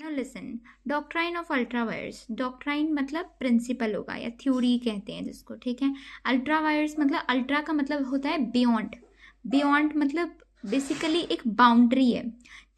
Now listen, doctrine of ultra vires, doctrine मतलब principal होगा या थ्योरी कहते हैं जिसको, ठीक है। अल्ट्रा वायर्स मतलब अल्ट्रा का मतलब होता है बियॉन्ड, बियॉन्ड मतलब बेसिकली एक बाउंड्री है,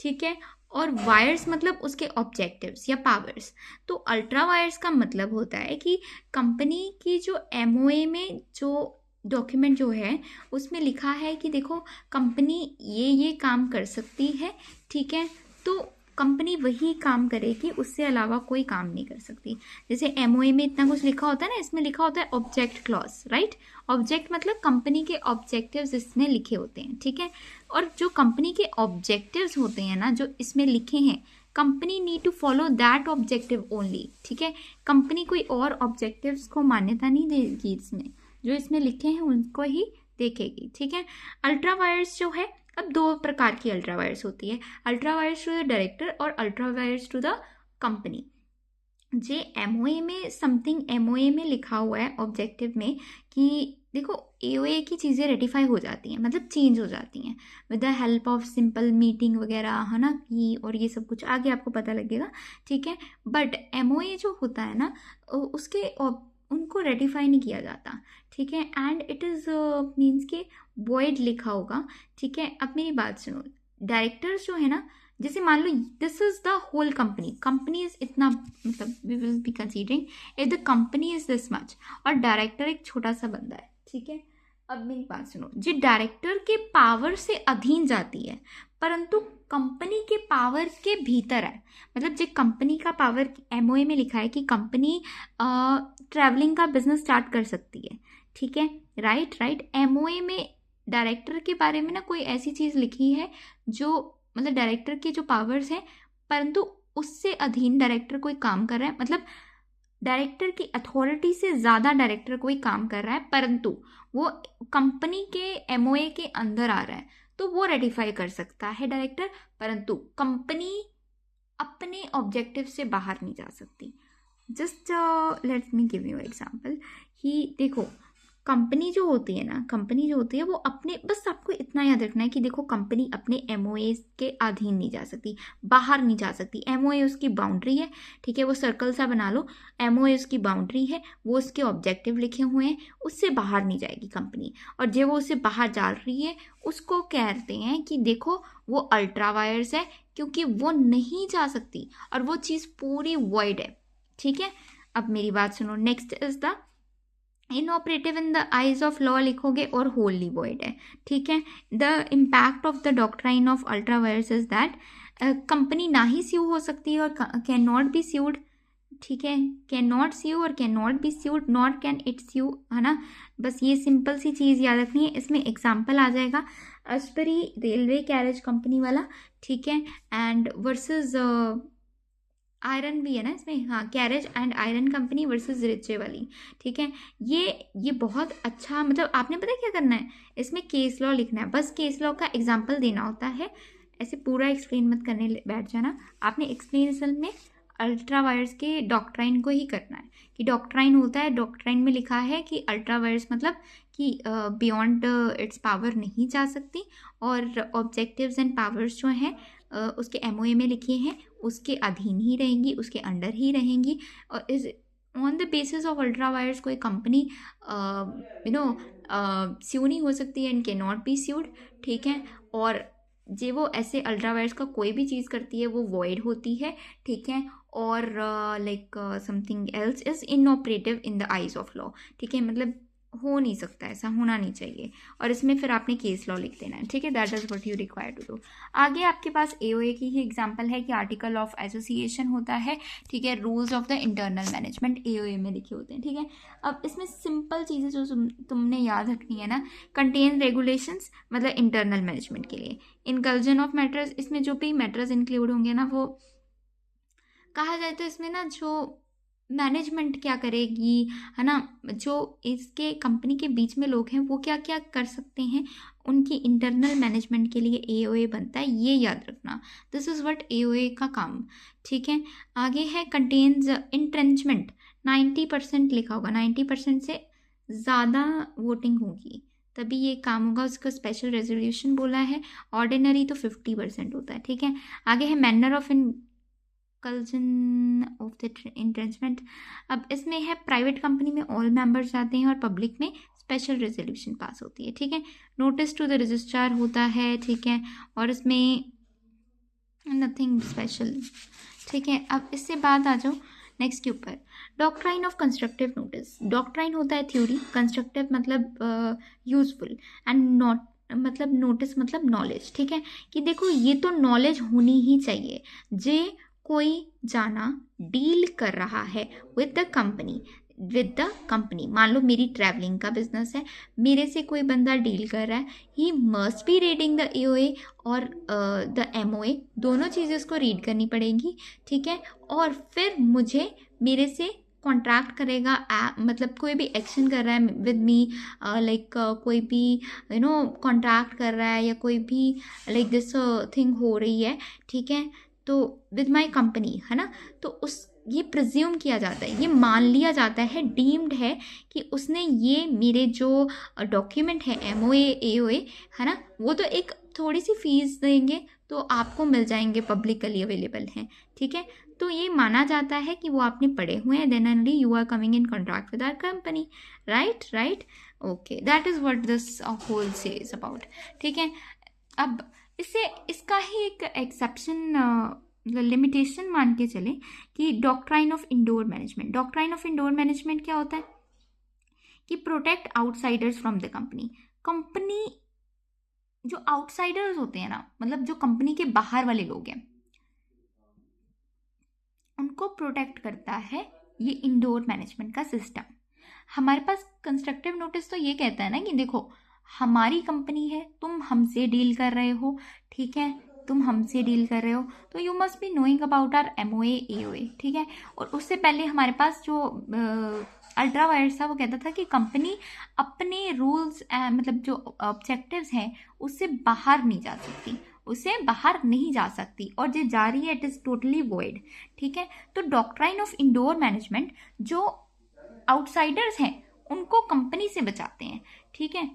ठीक है। और वायर्स मतलब उसके ऑब्जेक्टिव्स या पावर्स। तो अल्ट्रा वायर्स का मतलब होता है कि कंपनी की जो एमओए में जो डॉक्यूमेंट जो है उसमें लिखा है कि देखो कंपनी ये काम कर सकती है, ठीक है। तो कंपनी वही काम करेगी, उससे अलावा कोई काम नहीं कर सकती। जैसे एमओए में इतना कुछ लिखा होता है ना, इसमें लिखा होता है ऑब्जेक्ट क्लॉज, राइट। ऑब्जेक्ट मतलब कंपनी के ऑब्जेक्टिव्स इसमें लिखे होते हैं, ठीक है। और जो कंपनी के ऑब्जेक्टिव्स होते हैं ना जो इसमें लिखे हैं, company need to follow that objective only, ठीक है। कंपनी कोई और ऑब्जेक्टिव्स को मान्यता नहीं देगी, इसमें जो इसमें लिखे हैं उनको ही देखेगी, ठीक है। अल्ट्रा वायर्स जो है, अब दो प्रकार की अल्ट्रा वायर्स होती है, ultra vires to the director और ultra vires to the company. जे एमओए में समथिंग एमओए में लिखा हुआ है ऑब्जेक्टिव में कि देखो एओए की चीज़ें रेटिफाई हो जाती हैं, मतलब चेंज हो जाती हैं with the help of simple meeting वगैरह, है ना, कि और ये सब कुछ आगे आपको पता लगेगा, ठीक है। बट एमओए जो होता है ना उसके उनको रेटिफाई नहीं किया जाता, ठीक है। एंड इट इज़ मीन्स के वॉइड लिखा होगा, ठीक है। अब मेरी बात सुनो, डायरेक्टर्स जो है ना, जैसे मान लो this is the whole company, company is इतना, मतलब we will be considering if the company is this much और डायरेक्टर एक छोटा सा बंदा है, ठीक है। अब मेरी बात सुनो, जो डायरेक्टर के पावर से अधीन जाती है परंतु कंपनी के पावर के भीतर है, मतलब जो कंपनी का पावर एमओए में लिखा है कि कंपनी ट्रैवलिंग का बिजनेस स्टार्ट कर सकती है, ठीक है। राइट राइट, एमओए में डायरेक्टर के बारे में ना कोई ऐसी चीज़ लिखी है जो मतलब डायरेक्टर के जो पावर्स हैं परंतु उससे अधीन डायरेक्टर कोई काम कर रहा है, मतलब डायरेक्टर की अथॉरिटी से ज़्यादा डायरेक्टर कोई काम कर रहा है परंतु वो कंपनी के एमओए के अंदर आ रहा है, तो वो रेटिफाई कर सकता है डायरेक्टर, परंतु कंपनी अपने ऑब्जेक्टिव से बाहर नहीं जा सकती। Just let me give you example कि देखो कंपनी जो होती है ना, कंपनी जो होती है वो अपने, बस आपको इतना याद रखना है कि देखो कंपनी अपने एमओए के अधीन नहीं जा सकती, बाहर नहीं जा सकती। एमओए उसकी बाउंड्री है, ठीक है, वो सर्कल सा बना लो, एमओए उसकी बाउंड्री है, वो उसके ऑब्जेक्टिव लिखे हुए हैं, उससे बाहर नहीं जाएगी कंपनी। और जो वो उससे बाहर जा रही है उसको कहते हैं कि देखो वो अल्ट्रा वायर्स है, क्योंकि वो नहीं जा सकती और वो चीज़ पूरी वॉइड है, ठीक है। अब मेरी बात सुनो, next is the inoperative in the eyes of law लिखोगे और होली वॉइड है, ठीक है। The impact of the doctrine of ultra vires is that company ना ही स्यू हो सकती है और कैन नॉट बी स्यूड, ठीक है। कैन नॉट स्यू और can not be sued, not can it sue, है ना। बस ये सिंपल सी चीज़ याद रखनी है। इसमें एग्जाम्पल आ जाएगा अस्परी रेलवे कैरेज कंपनी वाला, ठीक है, एंड वर्सेस आयरन भी है ना इसमें, हाँ, carriage and iron company versus Riche वाली, ठीक है। ये बहुत अच्छा, मतलब आपने पता है क्या करना है, इसमें केस लॉ लिखना है, बस केस लॉ का एग्जाम्पल देना होता है, ऐसे पूरा एक्सप्लेन मत करने बैठ जाना। आपने एक्सप्लेन असल में अल्ट्रा वायर्स के डॉक्ट्राइन को ही करना है कि डॉक्ट्राइन होता है, डॉक्ट्राइन में लिखा है कि अल्ट्रा वायर्स मतलब कि बियॉन्ड इट्स पावर नहीं जा सकती और ऑब्जेक्टिव्स एंड पावर्स जो हैं उसके एमओए में लिखे हैं उसके अधीन ही रहेंगी, उसके अंडर ही रहेंगी। और is on the basis of ultra vires कोई कंपनी स्यू नहीं हो सकती and can not be sued, ठीक है। और जे वो ऐसे अल्ट्रा वायर्स का कोई भी चीज़ करती है वो वॉइड होती है, ठीक है। और like something else is inoperative in the eyes of law, ठीक है, मतलब हो नहीं सकता, ऐसा होना नहीं चाहिए। और इसमें फिर आपने केस लॉ लिख देना है, ठीक है, that is what you require to do. आगे आपके पास एओए की ही एग्जांपल है कि आर्टिकल ऑफ एसोसिएशन होता है, ठीक है, rules of the internal management AOA में लिखे होते हैं, ठीक है। अब इसमें सिंपल चीज़ें जो तुमने याद रखनी है ना, कंटेन रेगुलेशंस मतलब इंटरनल मैनेजमेंट के लिए, इनकल्जन ऑफ मैटर्स, इसमें जो भी मैटर्स इंक्लूड होंगे ना वो कहा जाए तो इसमें ना जो मैनेजमेंट क्या करेगी, है ना, जो इसके कंपनी के बीच में लोग हैं वो क्या क्या कर सकते हैं, उनकी इंटरनल मैनेजमेंट के लिए एओए बनता है, ये याद रखना। दिस इज़ व्हाट एओए का काम, ठीक है। आगे है कंटेन्स इंट्रेंचमेंट, 90% लिखा होगा, 90% से ज़्यादा वोटिंग होगी तभी ये काम होगा, उसको स्पेशल रेजोल्यूशन बोला है। ऑर्डिनरी तो 50% होता है, ठीक है। आगे है manner of conclusion of the entrenchment. अब इसमें है प्राइवेट कंपनी में ऑल मेंबर्स जाते हैं और पब्लिक में स्पेशल रेजोल्यूशन पास होती है, ठीक है। नोटिस टू द रजिस्ट्रार होता है, ठीक है, और इसमें नथिंग स्पेशल, ठीक है। अब इससे बात आ जाओ नेक्स्ट के ऊपर, doctrine of constructive notice. Doctrine होता है थ्योरी, कंस्ट्रक्टिव मतलब यूजफुल, एंड नॉट मतलब नोटिस मतलब नॉलेज, ठीक है। कि देखो ये तो नॉलेज होनी ही चाहिए, जे कोई जाना डील कर रहा है विद द कंपनी, मान लो मेरी ट्रैवलिंग का बिजनेस है, मेरे से कोई बंदा डील कर रहा है, he must be reading the AOA और द एमओए, दोनों चीज़ें उसको रीड करनी पड़ेगी, ठीक है। और फिर मुझे मेरे से कॉन्ट्रैक्ट करेगा, मतलब कोई भी एक्शन कर रहा है विद मी, लाइक कोई भी कॉन्ट्रैक्ट कर रहा है या कोई भी लाइक दिस थिंग हो रही है, ठीक है, तो विद माई कंपनी, है ना। तो उस ये प्रिज्यूम किया जाता है, ये मान लिया जाता है, डीम्ड है कि उसने ये मेरे जो डॉक्यूमेंट है एमओए एओए, है ना, वो तो एक थोड़ी सी फीस देंगे तो आपको मिल जाएंगे, पब्लिकली अवेलेबल हैं, ठीक है। तो ये माना जाता है कि वो आपने पढ़े हुए हैं, then only you are coming in contract with our company, right. Okay, that is what this whole says about, ठीक है। अब इसका ही एक एक्सेप्शन लिमिटेशन मान के चले कि doctrine of indoor management. Doctrine of indoor management क्या होता है कि protect outsiders from the company, जो आउटसाइडर्स होते हैं ना, मतलब जो कंपनी के बाहर वाले लोग हैं, उनको प्रोटेक्ट करता है ये इंडोर मैनेजमेंट का सिस्टम। हमारे पास कंस्ट्रक्टिव नोटिस तो ये कहता है ना कि देखो हमारी कंपनी है, तुम हमसे डील कर रहे हो, ठीक है, तुम हमसे डील कर रहे हो, तो you must be knowing about our MOA AOA, ठीक है। और उससे पहले हमारे पास जो अल्ट्रा वायर्स था वो कहता था कि कंपनी अपने रूल्स मतलब जो ऑब्जेक्टिव्स हैं उससे बाहर नहीं जा सकती, उससे बाहर नहीं जा सकती, और जो जा रही है इट इज़ टोटली वॉइड, ठीक है। तो डॉक्ट्राइन ऑफ इंडोर मैनेजमेंट जो आउटसाइडर्स हैं उनको कंपनी से बचाते हैं, ठीक है।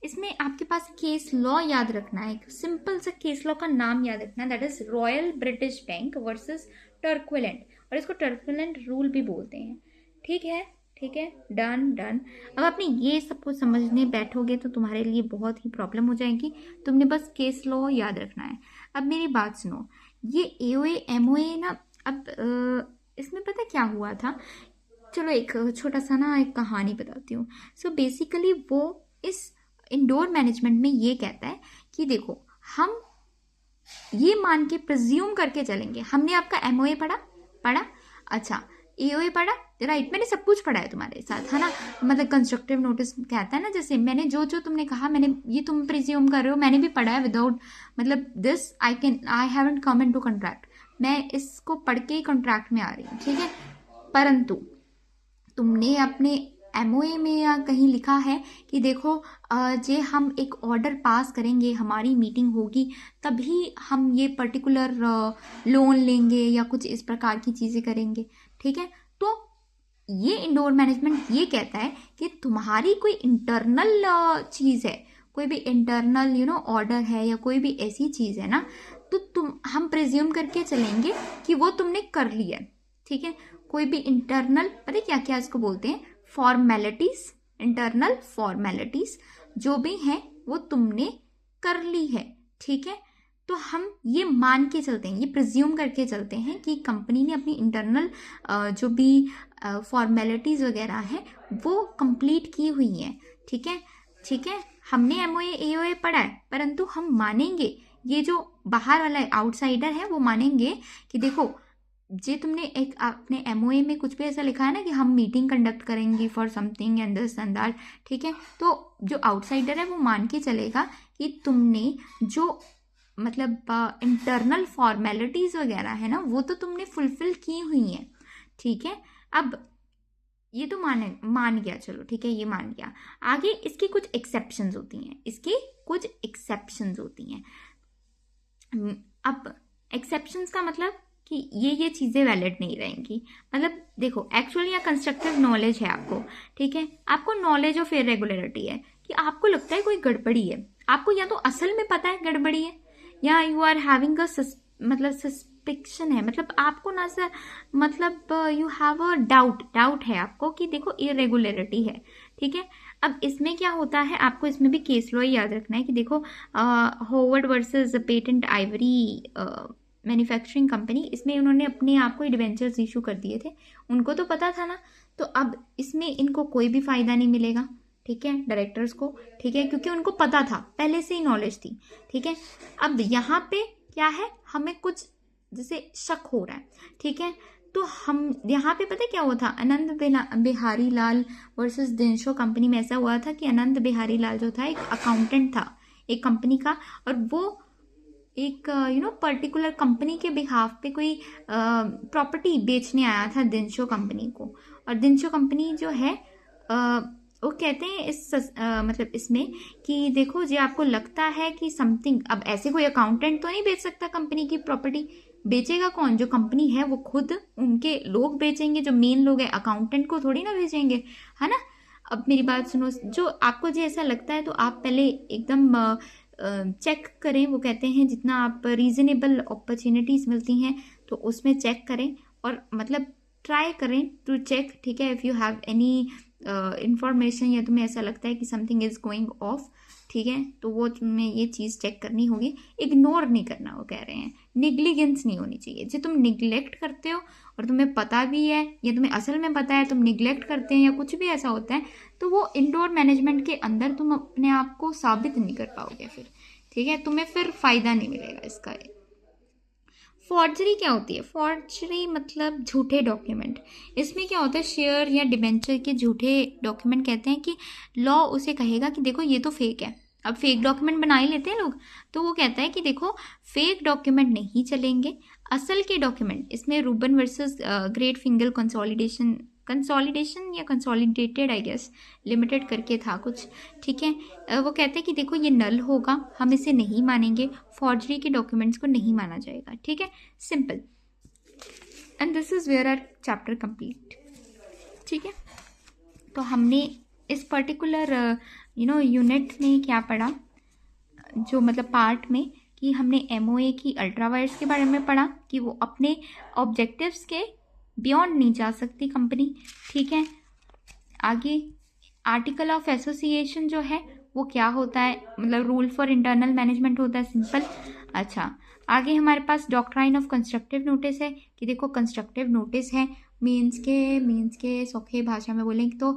इसमें आपके पास केस लॉ याद रखना है, एक सिंपल सा केस लॉ का नाम याद रखना है, that is Royal British Bank versus Turquand, और इसको टर्कुलेंट रूल भी बोलते हैं, ठीक है। डन। अब आपने ये सब कुछ समझने बैठोगे तो तुम्हारे लिए बहुत ही प्रॉब्लम हो जाएगी, तुमने बस केस लॉ याद रखना है। अब मेरी बात सुनो, ये एओए एमओए ना, अब इसमें पता क्या हुआ था, चलो एक छोटा सा ना एक कहानी बताती हूँ। सो बेसिकली वो इस इंडोर मैनेजमेंट में ये कहता है कि देखो हम ये मान के प्रिज्यूम करके चलेंगे, हमने आपका एमओए पढ़ा, अच्छा एओए पढ़ा, राइट, मैंने सब कुछ पढ़ा है तुम्हारे साथ, है ना। मतलब कंस्ट्रक्टिव नोटिस कहता है ना, जैसे मैंने जो तुमने कहा, मैंने ये तुम प्रिज्यूम कर रहे हो, मैंने भी पढ़ा है, विदाउट मतलब this I haven't come into contract, मैं इसको पढ़ के ही कॉन्ट्रैक्ट में आ रही हूँ, ठीक है। परंतु तुमने अपने एमओए में या कहीं लिखा है कि देखो जे हम एक ऑर्डर पास करेंगे, हमारी मीटिंग होगी, तभी हम ये पर्टिकुलर लोन लेंगे या कुछ इस प्रकार की चीज़ें करेंगे, ठीक है। तो ये इंडोर मैनेजमेंट ये कहता है कि तुम्हारी कोई इंटरनल चीज़ है, कोई भी इंटरनल ऑर्डर है या कोई भी ऐसी चीज़ है ना, तो हम प्रिज्यूम करके चलेंगे कि वो तुमने कर लिया, ठीक है। कोई भी इंटरनल, पता क्या क्या इसको बोलते हैं, फॉर्मेलिटीज, इंटरनल फॉर्मेलिटीज जो भी हैं वो तुमने कर ली है, ठीक है। तो हम ये मान के चलते हैं, ये प्रिज्यूम करके चलते हैं कि कंपनी ने अपनी इंटरनल जो भी फॉर्मेलिटीज वगैरह हैं वो कंप्लीट की हुई हैं, ठीक है। हमने एमओए एओए पढ़ा है, परंतु हम मानेंगे, ये जो बाहर वाला आउटसाइडर है वो मानेंगे कि देखो जे तुमने एक अपने एमओए में कुछ भी ऐसा लिखा है ना कि हम मीटिंग कंडक्ट करेंगे for something and this and that, ठीक है। तो जो आउटसाइडर है वो मान के चलेगा कि तुमने जो मतलब इंटरनल फॉर्मेलिटीज वगैरह है ना वो तो तुमने फुलफिल की हुई हैं, ठीक है। अब ये तो मान गया, चलो ठीक है, ये मान गया। आगे इसकी कुछ एक्सेप्शंस होती हैं, अब एक्सेप्शंस का मतलब कि ये चीज़ें वैलिड नहीं रहेंगी। मतलब देखो एक्चुअली या कंस्ट्रक्टिव नॉलेज है आपको, ठीक है, आपको नॉलेज ऑफ इरेगुलरिटी है कि आपको लगता है कोई गड़बड़ी है, आपको या तो असल में पता है गड़बड़ी है या यू आर हैविंग अ मतलब सस्पिक्शन है, मतलब आपको ना सर, मतलब यू हैव अ डाउट है आपको कि देखो इरेगुलरिटी है, ठीक है। अब इसमें क्या होता है, आपको इसमें भी केस लॉ याद रखना है कि देखो hovered versus patent Ivory manufacturing company, इसमें उन्होंने अपने आप को डिबेंचर्स इशू कर दिए थे, उनको तो पता था ना, तो अब इसमें इनको कोई भी फायदा नहीं मिलेगा, ठीक है, डायरेक्टर्स को, ठीक है, क्योंकि उनको पता था, पहले से ही नॉलेज थी, ठीक है। अब यहाँ पे क्या है, हमें कुछ जैसे शक हो रहा है, ठीक है, तो हम यहाँ पे पता क्या हुआ था, आनंद बिहारी लाल वर्सेस दिनशो कंपनी में ऐसा हुआ था कि आनंद बिहारी लाल जो था एक अकाउंटेंट था एक कंपनी का, और वो एक पर्टिकुलर कंपनी के बिहाफ पे कोई प्रॉपर्टी बेचने आया था दिनशो कंपनी को, और दिनशो कंपनी जो है वो कहते हैं मतलब इसमें कि देखो जी आपको लगता है कि समथिंग, अब ऐसे कोई अकाउंटेंट तो नहीं बेच सकता कंपनी की प्रॉपर्टी, बेचेगा कौन, जो कंपनी है वो खुद, उनके लोग बेचेंगे, जो मेन लोग हैं, अकाउंटेंट को थोड़ी ना बेचेंगे, है ना। अब मेरी बात सुनो, जो आपको जो ऐसा लगता है तो आप पहले एकदम चेक करें, वो कहते हैं जितना आप रीजनेबल अपॉर्चुनिटीज़ मिलती हैं तो उसमें चेक करें, और मतलब ट्राई करें टू चेक, ठीक है, if you have any information या तुम्हें ऐसा लगता है कि समथिंग इज़ गोइंग ऑफ, ठीक है, तो वो तुम्हें ये चीज़ चेक करनी होगी, इग्नोर नहीं करना, वो कह रहे हैं निग्लिजेंस नहीं होनी चाहिए, जो तुम निग्लेक्ट करते हो और तुम्हें पता भी है या तुम्हें असल में पता है तुम निग्लेक्ट करते हैं या कुछ भी ऐसा होता है, तो वो इंडोर मैनेजमेंट के अंदर तुम अपने आप को साबित नहीं कर पाओगे फिर, ठीक है, तुम्हें फिर फ़ायदा नहीं मिलेगा इसका। फॉर्जरी क्या होती है, फॉर्जरी मतलब झूठे डॉक्यूमेंट, इसमें क्या होता है, शेयर या डिबेंचर के झूठे डॉक्यूमेंट कहते हैं कि लॉ उसे कहेगा कि देखो ये तो फेक है, अब फेक डॉक्यूमेंट बना ही लेते हैं लोग, तो वो कहता है कि देखो फेक डॉक्यूमेंट नहीं चलेंगे, असल के डॉक्यूमेंट, इसमें Ruben versus Great Fingall consolidation या कंसोलिडेटेड आई गेस लिमिटेड करके था कुछ, ठीक है, वो कहते हैं कि देखो ये नल होगा, हम इसे नहीं मानेंगे, फॉर्जरी के डॉक्यूमेंट्स को नहीं माना जाएगा, ठीक है, simple. And this is where our chapter complete, ठीक है। तो हमने इस पर्टिकुलर यूनिट में क्या पढ़ा, जो मतलब पार्ट में, कि हमने एमओए की अल्ट्रा वायर्स के बारे में पढ़ा कि वो अपने ऑब्जेक्टिव्स के बियॉन्ड नहीं जा सकती कंपनी, ठीक है। आगे आर्टिकल ऑफ एसोसिएशन जो है वो क्या होता है, मतलब रूल फॉर इंटरनल मैनेजमेंट होता है, सिंपल। अच्छा, आगे हमारे पास डॉक्ट्राइन ऑफ कंस्ट्रक्टिव नोटिस है कि देखो कंस्ट्रक्टिव नोटिस है, मीन्स के सौखे भाषा में बोलें तो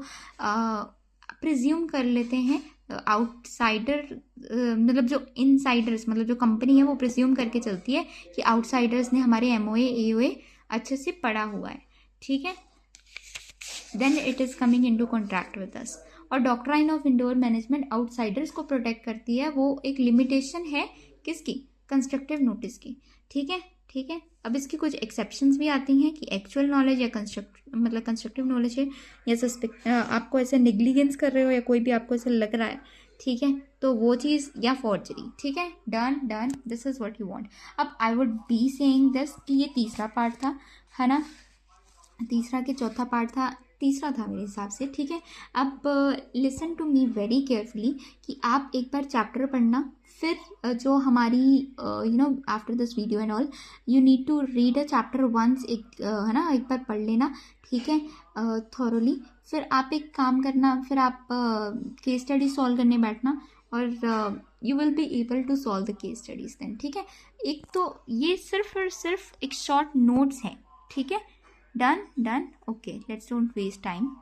प्रिज्यूम कर लेते हैं आउटसाइडर, मतलब जो इनसाइडर्स, मतलब जो कंपनी है वो प्रिज्यूम करके चलती है कि आउटसाइडर्स ने हमारे एमओए एओए अच्छे से पढ़ा हुआ है, ठीक है, then it is coming into contract with us. और doctrine of indoor management outsiders को प्रोटेक्ट करती है, वो एक लिमिटेशन है किसकी, कंस्ट्रक्टिव नोटिस की, ठीक है, ठीक है। अब इसकी कुछ एक्सेप्शंस भी आती हैं कि एक्चुअल नॉलेज या कंस्ट्रक्टिव नॉलेज है, या आपको ऐसे निग्लिजेंस कर रहे हो या कोई भी आपको ऐसा लग रहा है, ठीक है, तो वो चीज़, या फॉर्जरी, ठीक है, done, this is what you want. अब I would be saying this कि ये तीसरा पार्ट था, है ना, तीसरा के चौथा पार्ट था, तीसरा था मेरे हिसाब से, ठीक है। अब listen to me very carefully कि आप एक बार चैप्टर पढ़ना, फिर जो हमारी after this video and all you need to read a chapter once, एक है ना, एक बार पढ़ लेना, ठीक है, थॉरोली। फिर आप एक काम करना, फिर आप केस स्टडी सॉल्व करने बैठना, और you will be able to solve the case studies then, ठीक है। एक तो ये सिर्फ और सिर्फ एक शॉर्ट नोट्स है, ठीक है, done, okay, let's don't waste time.